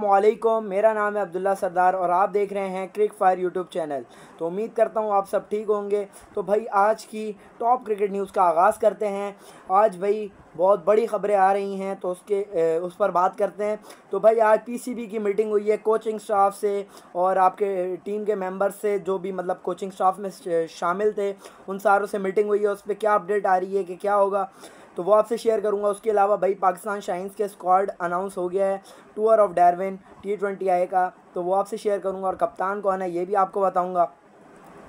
वालेकुम, मेरा नाम है अब्दुल्ला सरदार और आप देख रहे हैं क्रिक फायर यूट्यूब चैनल। तो उम्मीद करता हूँ आप सब ठीक होंगे। तो भाई आज की टॉप क्रिकेट न्यूज़ का आगाज़ करते हैं। आज भाई बहुत बड़ी खबरें आ रही हैं तो उस पर बात करते हैं। तो भाई आज पीसीबी की मीटिंग हुई है कोचिंग स्टाफ से और आपके टीम के मेंबर्स से, जो भी मतलब कोचिंग स्टाफ में शामिल थे, उन सारों से मीटिंग हुई है। उस पर क्या अपडेट आ रही है कि क्या होगा तो वो आपसे शेयर करूंगा। उसके अलावा भाई पाकिस्तान शाइन्स के स्क्वाड अनाउंस हो गया है टूर ऑफ डार्विन T20I का, तो वो आपसे शेयर करूंगा। और कप्तान कौन है ये भी आपको बताऊंगा।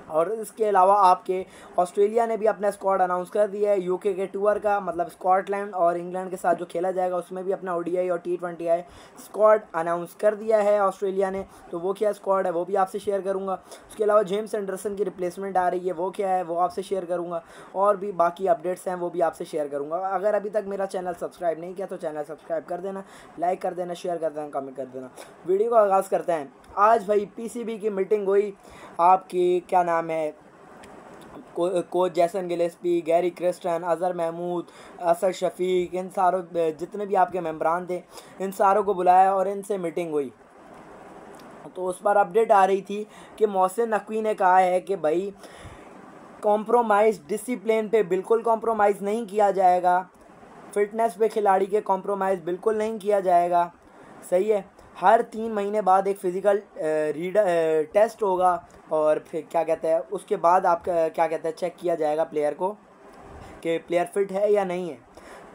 और इसके अलावा आपके ऑस्ट्रेलिया ने भी अपना स्क्वाड अनाउंस कर दिया है यूके के टूर का, मतलब स्कॉटलैंड और इंग्लैंड के साथ जो खेला जाएगा उसमें भी अपना ODI और T20I स्क्वाड अनाउंस कर दिया है ऑस्ट्रेलिया ने। तो वो क्या स्क्वाड है वो भी आपसे शेयर करूंगा। उसके अलावा जेम्स एंडरसन की रिप्लेसमेंट आ रही है, वो क्या है वो आपसे शेयर करूंगा। और भी बाकी अपडेट्स हैं वो भी आपसे शेयर करूँगा। अगर अभी तक मेरा चैनल सब्सक्राइब नहीं किया तो चैनल सब्सक्राइब कर देना, लाइक कर देना, शेयर कर देना, कमेंट कर देना। वीडियो का आगाज़ करते हैं। आज भाई पीसीबी की मीटिंग हुई। आपकी क्या नाम है, coach Jason Gillespie, Gary Kirsten, Azhar Mahmood, Asad Shafiq, इन सारों जितने भी आपके मेंबरान थे इन सारों को बुलाया और इनसे मीटिंग हुई। तो उस पर अपडेट आ रही थी कि मोहसिन नकवी ने कहा है कि भाई कॉम्प्रोमाइज़ डिसिप्लिन पे बिल्कुल कॉम्प्रोमाइज़ नहीं किया जाएगा, फिटनेस पे खिलाड़ी के कॉम्प्रोमाइज़ बिल्कुल नहीं किया जाएगा। सही है, हर 3 महीने बाद एक फ़िज़िकल टेस्ट होगा और फिर क्या कहते हैं उसके बाद आपका क्या कहते हैं चेक किया जाएगा प्लेयर को कि प्लेयर फिट है या नहीं है।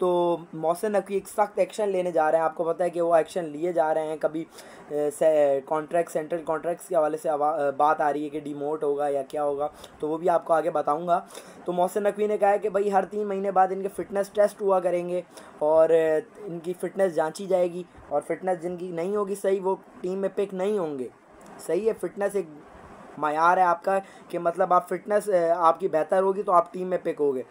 तो मोहसिन नकवी एक सख्त एक्शन लेने जा रहे हैं। आपको पता है कि वो एक्शन लिए जा रहे हैं। कभी कॉन्ट्रैक्ट सेंट्रल कॉन्ट्रैक्ट्स के हवाले से बात आ रही है कि डिमोट होगा या क्या होगा, तो वो भी आपको आगे बताऊंगा। तो मोहसिन नकवी ने कहा है कि भाई हर 3 महीने बाद इनके फ़िटनेस टेस्ट हुआ करेंगे और इनकी फ़िटनेस जांची जाएगी और फिटनेस जिनकी नहीं होगी सही वो टीम में पिक नहीं होंगे। सही है, फिटनेस एक मायार है आपका कि मतलब आप फिटनेस आपकी बेहतर होगी तो आप टीम में पिक होगे।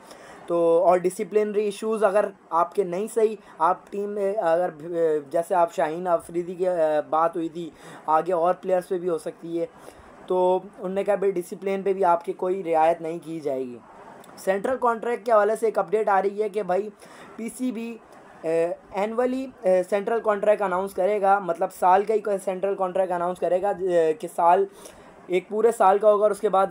तो और डिसिप्लिनरी इश्यूज़ अगर आपके नहीं सही, आप टीम में अगर जैसे आप शाहीन अफरीदी की बात हुई थी, आगे और प्लेयर्स पे भी हो सकती है, तो उनने कहा भाई डिसिप्लिन पे भी आपकी कोई रियायत नहीं की जाएगी। सेंट्रल कॉन्ट्रैक्ट के हवाले से एक अपडेट आ रही है कि भाई PCB annually central contract announce करेगा, मतलब साल का ही सेंट्रल कॉन्ट्रैक्ट अनाउंस करेगा कि साल एक पूरे साल का होगा और उसके बाद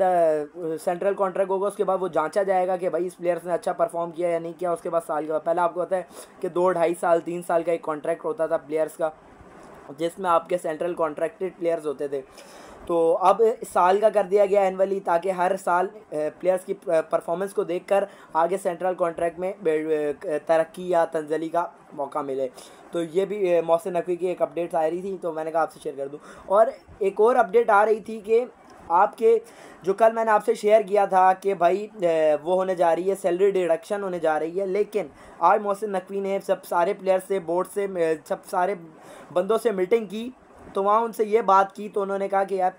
सेंट्रल कॉन्ट्रैक्ट होगा। उसके बाद वो जांचा जाएगा कि भाई इस प्लेयर्स ने अच्छा परफॉर्म किया या नहीं किया। उसके बाद साल के बाद, पहले आपको पता है कि 2-2.5 साल 3 साल का एक कॉन्ट्रैक्ट होता था प्लेयर्स का, जिसमें आपके सेंट्रल कॉन्ट्रैक्टेड प्लेयर्स होते थे। तो अब साल का कर दिया गया एनुअली, ताकि हर साल प्लेयर्स की परफॉर्मेंस को देखकर आगे सेंट्रल कॉन्ट्रैक्ट में तरक्की या तंजली का मौका मिले। तो ये भी मोहसिन नकवी की एक अपडेट आ रही थी तो मैंने कहा आपसे शेयर कर दूं। और एक और अपडेट आ रही थी कि आपके जो कल मैंने आपसे शेयर किया था कि भाई वो होने जा रही है, सैलरी डिडक्शन होने जा रही है। लेकिन आज मोहसिन नकवी ने सब सारे प्लेयर्स से, बोर्ड से, सब सारे बंदों से मीटिंग की तो वहाँ उनसे ये बात की तो उन्होंने कहा कि यार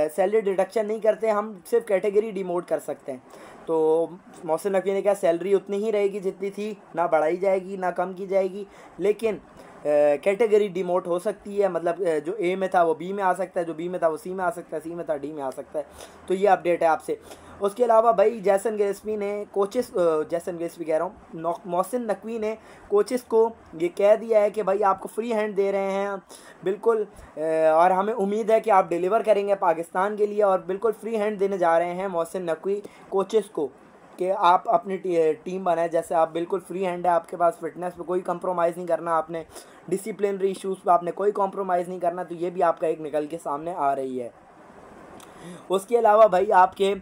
सैलरी डिडक्शन नहीं करते, हम सिर्फ कैटेगरी डिमोट कर सकते हैं। तो मोहसिन नकवी ने कहा सैलरी उतनी ही रहेगी जितनी थी, ना बढ़ाई जाएगी ना कम की जाएगी, लेकिन कैटेगरी डिमोट हो सकती है। मतलब जो ए में था वो बी में आ सकता है, जो बी में था वो सी में आ सकता है, सी में था डी में आ सकता है। तो ये अपडेट है आपसे। उसके अलावा भाई जैसन गिलेस्पी ने जैसन गिलेस्पी कह रहा हूँ, मोहसिन नकवी ने कोचेस को ये कह दिया है कि भाई आपको फ्री हैंड दे रहे हैं बिल्कुल, और हमें उम्मीद है कि आप डिलीवर करेंगे पाकिस्तान के लिए, और बिल्कुल फ्री हैंड देने जा रहे हैं मोहसिन नकवी कोचेस को कि आप अपनी टीम बनाए जैसे आप, बिल्कुल फ्री हैंड है आपके पास, फिटनेस पे कोई कंप्रोमाइज़ नहीं करना आपने, डिसिप्लिनरी इश्यूज़ पे आपने कोई कॉम्प्रोमाइज़ नहीं करना। तो ये भी आपका एक निकल के सामने आ रही है। उसके अलावा भाई आपके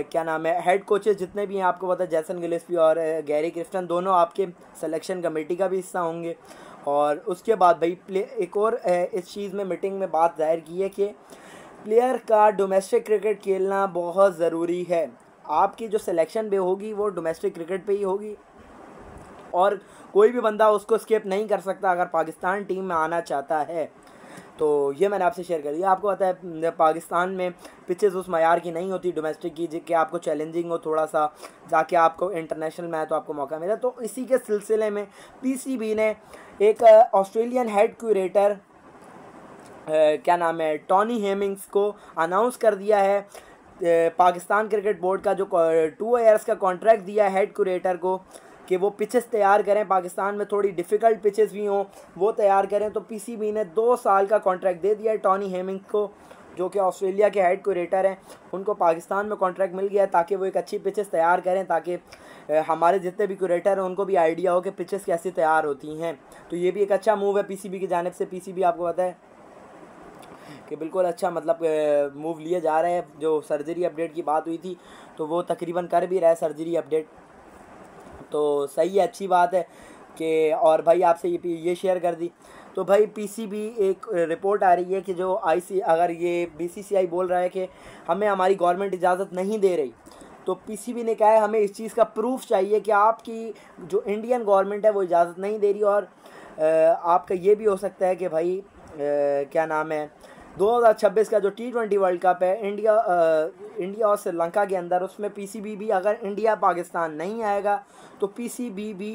क्या नाम है हेड कोचेस जितने भी हैं, आपको पता है जैसन गिलेस्पी और गैरी क्रिस्टन दोनों आपके सिलेक्शन कमेटी का भी हिस्सा होंगे। और उसके बाद भाई एक और इस चीज़ में मीटिंग में बात जाहिर की है कि प्लेयर का डोमेस्टिक क्रिकेट खेलना बहुत ज़रूरी है। आपकी जो सिलेक्शन भी होगी वो डोमेस्टिक क्रिकेट पे ही होगी और कोई भी बंदा उसको स्किप नहीं कर सकता अगर पाकिस्तान टीम में आना चाहता है। तो ये मैंने आपसे शेयर कर दिया। आपको पता है पाकिस्तान में पिचेस उस मायार की नहीं होती डोमेस्टिक की, कि आपको चैलेंजिंग हो थोड़ा सा, जाके आपको इंटरनेशनल में है तो आपको मौका मिला। तो इसी के सिलसिले में पीसीबी ने एक ऑस्ट्रेलियन हेड क्यूरेटर क्या नाम है टॉनी हेमिंग्स को अनाउंस कर दिया है। पाकिस्तान क्रिकेट बोर्ड का जो 2 ईयर्स का कॉन्ट्रैक्ट दिया हेड क्यूरेटर को, कि वो पिचेस तैयार करें, पाकिस्तान में थोड़ी डिफ़िकल्ट पिचेस भी हों वो तैयार करें। तो पीसीबी ने 2 साल का कॉन्ट्रैक्ट दे दिया है टॉनी हेमिंग को, जो कि ऑस्ट्रेलिया के हेड क्यूरेटर हैं। उनको पाकिस्तान में कॉन्ट्रैक्ट मिल गया है ताकि वो एक अच्छी पिचेस तैयार करें, ताकि हमारे जितने भी क्यूरेटर हैं उनको भी आइडिया हो कि पिचेस कैसे तैयार होती हैं। तो ये भी एक अच्छा मूव है पीसीबी की जानिब से। पीसीबी आपको पता है कि बिल्कुल अच्छा मतलब मूव लिए जा रहे हैं। जो सर्जरी अपडेट की बात हुई थी तो वो तकरीबन कर भी रहा है सर्जरी अपडेट, तो सही है, अच्छी बात है कि। और भाई आपसे ये शेयर कर दी। तो भाई पीसीबी एक रिपोर्ट आ रही है कि जो अगर ये बीसीसीआई बोल रहा है कि हमें हमारी गवर्नमेंट इजाज़त नहीं दे रही, तो पीसीबी ने कहा है हमें इस चीज़ का प्रूफ चाहिए कि आपकी जो इंडियन गवर्नमेंट है वो इजाज़त नहीं दे रही। और आपका ये भी हो सकता है कि भाई क्या नाम है 2026 का जो T20 वर्ल्ड कप है इंडिया और श्रीलंका के अंदर, उसमें पीसीबी भी अगर इंडिया पाकिस्तान नहीं आएगा तो पीसीबी भी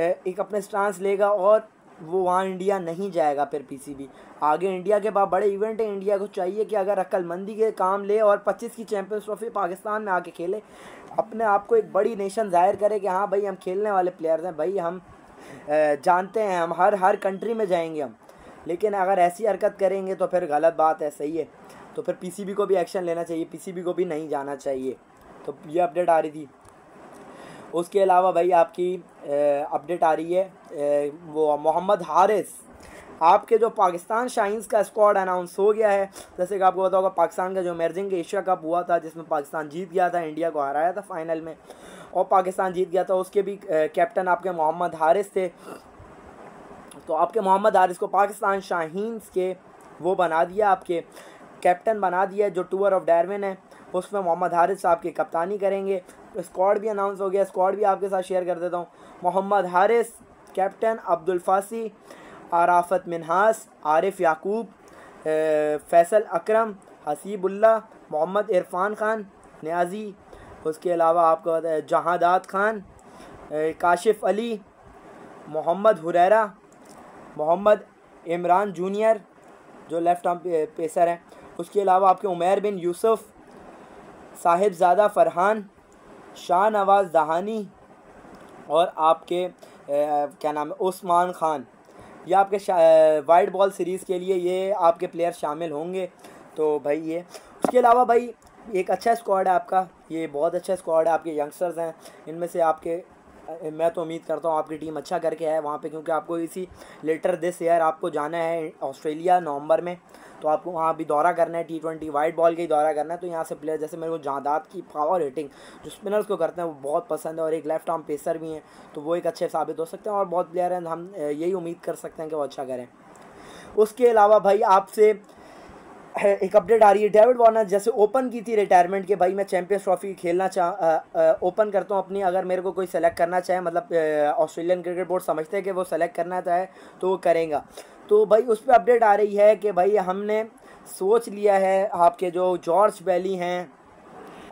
एक अपने स्टांस लेगा और वो वहाँ इंडिया नहीं जाएगा। फिर पीसीबी आगे इंडिया के पास बड़े इवेंट है, इंडिया को चाहिए कि अगर अक्लमंदी के काम ले और 25 की चैंपियंस ट्रॉफी पाकिस्तान में आके खेले, अपने आप को एक बड़ी नेशन जाहिर करे कि हाँ भाई हम खेलने वाले प्लेयर्स हैं, भाई हम जानते हैं, हम हर कंट्री में जाएंगे हम। लेकिन अगर ऐसी हरकत करेंगे तो फिर गलत बात है, सही है। तो फिर पीसीबी को भी एक्शन लेना चाहिए, पीसीबी को भी नहीं जाना चाहिए। तो ये अपडेट आ रही थी। उसके अलावा भाई आपकी अपडेट आ रही है वो मोहम्मद हारिस, आपके जो पाकिस्तान शाहीन्स का स्क्वाड अनाउंस हो गया है। जैसे कि आपको पता होगा पाकिस्तान का जो इमर्जिंग एशिया कप हुआ था जिसमें पाकिस्तान जीत गया था, इंडिया को हराया था फाइनल में और पाकिस्तान जीत गया था, उसके भी कैप्टन आपके मोहम्मद हारिस थे। तो आपके मोहम्मद हारिस को पाकिस्तान शाहीन्स के वो बना दिया, आपके कैप्टन बना दिया। जो टूर ऑफ डार्विन है उसमें मोहम्मद हारिस आपकी कप्तानी करेंगे। स्क्वाड भी अनाउंस हो गया, स्क्वाड भी आपके साथ शेयर कर देता हूँ। मोहम्मद हारिस कैप्टन, अब्दुल फासी, आराफत मिनहास, आरिफ याकूब, फैसल अकरम, हसीबुल्ला, मोहम्मद इरफान खान न्याजी, उसके अलावा आपको जहादात खान, काशिफ अली, मोहम्मद हुरैरा, मोहम्मद इमरान जूनियर जो लेफ्ट आर्म पेसर हैं, उसके अलावा आपके उमैर बिन यूसुफ, साहिबजादा फरहान, शाह नवाज़ दहानी और आपके क्या नाम है उस्मान खान। ये आपके वाइट बॉल सीरीज़ के लिए ये आपके प्लेयर शामिल होंगे। तो भाई ये उसके अलावा भाई एक अच्छा स्क्वाड है आपका, ये बहुत अच्छा स्क्वाड है, आपके यंगस्टर्स हैं इनमें से आपके मैं तो उम्मीद करता हूँ आपकी टीम अच्छा करके है वहाँ पे, क्योंकि आपको इसी लेटर दिस ईयर आपको जाना है ऑस्ट्रेलिया नवंबर में। तो आपको वहाँ भी दौरा करना है, T20 वाइट बॉल का ही दौरा करना है। तो यहाँ से प्लेयर जैसे मेरे को जहादात की पावर हिटिंग जो स्पिनर्स को करते हैं वो बहुत पसंद है और एक लेफ्ट आर्म पेसर भी हैं, तो वो एक अच्छे साबित हो सकते हैं और बहुत प्लेयर हैं, हम यही उम्मीद कर सकते हैं कि वो अच्छा करें। उसके अलावा भाई आपसे एक अपडेट आ रही है, डेविड वार्नर जैसे ओपन की थी रिटायरमेंट के भाई मैं चैंपियंस ट्रॉफी खेलना ओपन करता हूँ अपनी, अगर मेरे को कोई सेलेक्ट करना चाहे, मतलब ऑस्ट्रेलियन क्रिकेट बोर्ड समझते हैं कि वो सेलेक्ट करना चाहे तो वो करेगा। तो भाई उस पर अपडेट आ रही है कि भाई हमने सोच लिया है, आपके जो जॉर्ज बेली हैं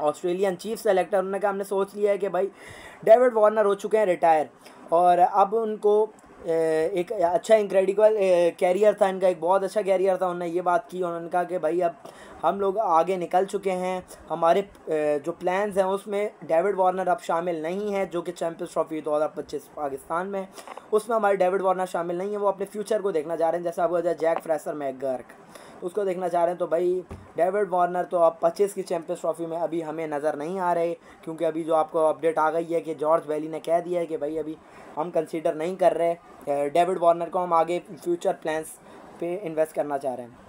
ऑस्ट्रेलियन चीफ सेलेक्टर, उन्होंने कहा हमने सोच लिया है कि भाई डेविड वार्नर हो चुके हैं रिटायर और अब उनको एक अच्छा इनक्रेडिबल कैरियर था इनका, एक बहुत अच्छा कैरियर था। उन्होंने ये बात की, उन्होंने कहा कि भाई अब हम लोग आगे निकल चुके हैं, हमारे जो प्लान्स हैं उसमें डेविड वार्नर अब शामिल नहीं है, जो कि चैंपियंस ट्रॉफी 2025 पाकिस्तान में उसमें हमारे डेविड वार्नर शामिल नहीं है। वो अपने फ्यूचर को देखना चाह रहे हैं, जैसे आपको जैक फ्रेसर मैकगर्क उसको देखना चाह रहे हैं। तो भाई डेविड वार्नर तो अब 25 की चैंपियंस ट्रॉफी में अभी हमें नज़र नहीं आ रहे, क्योंकि अभी जो आपको अपडेट आ गई है कि जॉर्ज बेली ने कह दिया है कि भाई अभी हम कंसीडर नहीं कर रहे डेविड वार्नर को, हम आगे फ्यूचर प्लान्स पे इन्वेस्ट करना चाह रहे हैं।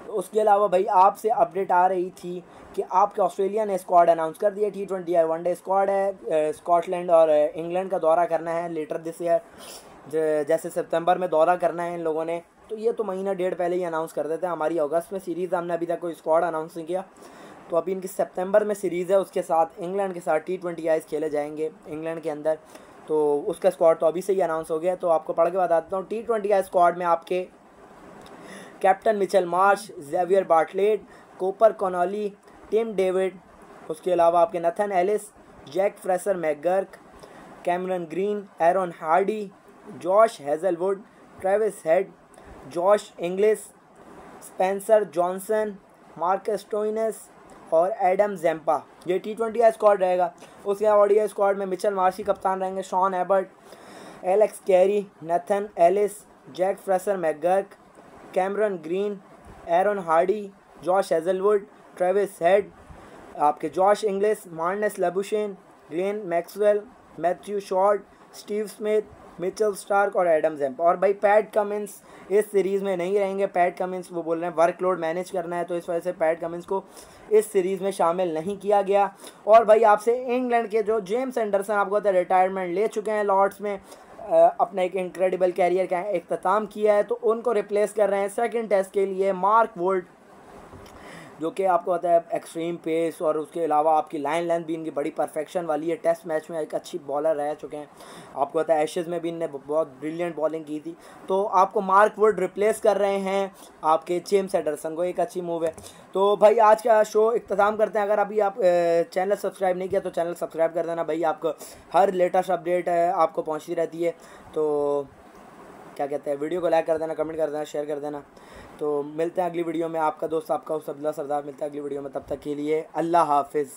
तो उसके अलावा भाई आपसे अपडेट आ रही थी कि आपके ऑस्ट्रेलिया ने स्क्वाड अनाउंस कर दिया, T20 वनडे स्क्वाड है, स्कॉटलैंड और इंग्लैंड का दौरा करना है लेटर दिस ईयर, जैसे सितंबर में दौरा करना है इन लोगों ने। तो ये तो महीना डेढ़ पहले ही अनाउंस कर देते हैं। हमारी अगस्त में सीरीज़, हमने अभी तक कोई स्क्वाड अनाउंस नहीं किया, तो अभी इनकी सितंबर में सीरीज़ है, उसके साथ इंग्लैंड के साथ T20 आइज खेले जाएंगे इंग्लैंड के अंदर। तो उसका स्क्वाड तो अभी से ही अनाउंस हो गया। तो आपको पढ़ के बताता हूँ, T20 आइज स्क्वाड में आपके captain Mitchell Marsh, Xavier Bartlett, Cooper Connolly, Tim David, उसके अलावा आपके Nathan Ellis, Jake Fraser McGurk, Cameron Green, Aaron Hardie, Josh Hazlewood, Travis Head, Josh Inglis, Spencer Johnson, Marcus Stoinis और Adam Zampa. ये T20 का squad रहेगा। उसके बाद ODI squad में मिचेल मार्शी कप्तान रहेंगे, Sean Abbott, Alex Carey, Nathan Ellis, Jake Fraser McGurk, Cameron Green, Aaron Hardie, Josh Hazlewood, Travis Head, आपके Josh Inglis, Marnus Labuschagne, Glenn Maxwell, Matthew Short, Steve Smith, Mitchell Starc और Adam Zampa. और भाई PAT Cummins इस series में नहीं रहेंगे। PAT Cummins वो बोल रहे हैं वर्कलोड मैनेज करना है, तो इस वजह से पैट कमिंस को इस सीरीज़ में शामिल नहीं किया गया। और भाई आपसे इंग्लैंड के जो जेम्स एंडरसन आपको पता है रिटायरमेंट ले चुके हैं लॉर्ड्स में, अपना एक इनक्रेडिबल कैरियर का इख्तिताम किया है, तो उनको रिप्लेस कर रहे हैं सेकंड टेस्ट के लिए मार्क वुड, जो कि आपको पता है एक्सट्रीम पेस और उसके अलावा आपकी लाइन लेंथ भी इनकी बड़ी परफेक्शन वाली है। टेस्ट मैच में एक अच्छी बॉलर रह चुके हैं, आपको पता है एशेज़ में भी इनने बहुत ब्रिलियंट बॉलिंग की थी। तो आपको मार्क वुड रिप्लेस कर रहे हैं आपके जेम्स एंडरसन को, एक अच्छी मूव है। तो भाई आज का शो इख्तिताम करते हैं। अगर अभी आप चैनल सब्सक्राइब नहीं किया तो चैनल सब्सक्राइब कर देना भाई, आपको हर लेटेस्ट अपडेट आपको पहुँचती रहती है। तो क्या कहते हैं, वीडियो को लाइक कर देना, कमेंट कर देना, शेयर कर देना। तो मिलते हैं अगली वीडियो में। आपका दोस्त आपका उस अब्दुल्ला सरदार मिलता है अगली वीडियो में। तब तक के लिए अल्लाह हाफिज़।